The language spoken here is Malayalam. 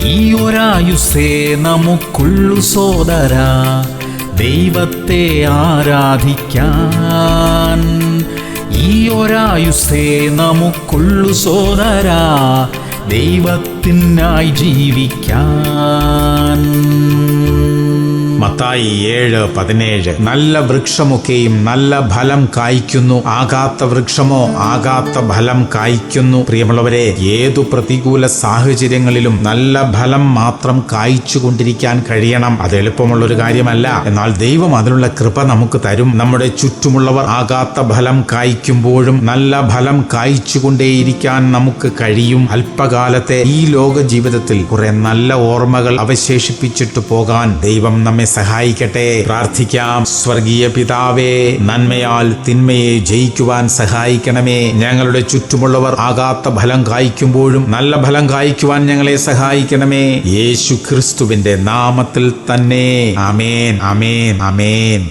ഈ ഒരായുസ്സേ നമുക്കുള്ളു സോദരാ, ദൈവത്തെ ആരാധിക്കാൻ. ഈ ഒരായുസ്സേ നമുക്കുള്ളു സോദരാ, ദൈവത്തിനായി ജീവിക്കാൻ. മത്തായി 7:17. നല്ല വൃക്ഷമൊക്കെയും നല്ല ഫലം കായ്ക്കുന്നു, ആകാത്ത വൃക്ഷമോ ആകാത്ത ഫലം കായ്ക്കുന്നു. പ്രിയമുള്ളവരെ, ഏതു പ്രതികൂല സാഹചര്യങ്ങളിലും നല്ല ഫലം മാത്രം കായ്ച്ചു കൊണ്ടിരിക്കാൻ കഴിയണം. അത് എളുപ്പമുള്ളൊരു കാര്യമല്ല. എന്നാൽ ദൈവം അതിനുള്ള കൃപ നമുക്ക് തരും. നമ്മുടെ ചുറ്റുമുള്ളവർ ആകാത്ത ഫലം കായ്ക്കുമ്പോഴും നല്ല ഫലം കായ്ച്ചുകൊണ്ടേയിരിക്കാൻ നമുക്ക് കഴിയും. അല്പകാലത്തെ ഈ ലോക ജീവിതത്തിൽ കുറെ നല്ല ഓർമ്മകൾ അവശേഷിപ്പിച്ചിട്ട് പോകാൻ ദൈവം നമ്മെ സഹായിക്കട്ടെ. പ്രാർത്ഥിക്കാം. സ്വർഗീയ പിതാവേ, നന്മയാൽ തിന്മയെ ജയിക്കുവാൻ സഹായിക്കണമേ. ഞങ്ങളുടെ ചുറ്റുമുള്ളവർ ആകാത്ത ഫലം കായ്ക്കുമ്പോഴും നല്ല ഫലം കായ്ക്കുവാൻ ഞങ്ങളെ സഹായിക്കണമേ. യേശു ക്രിസ്തുവിന്റെ നാമത്തിൽ തന്നെ. ആമേൻ, ആമേൻ, ആമേൻ.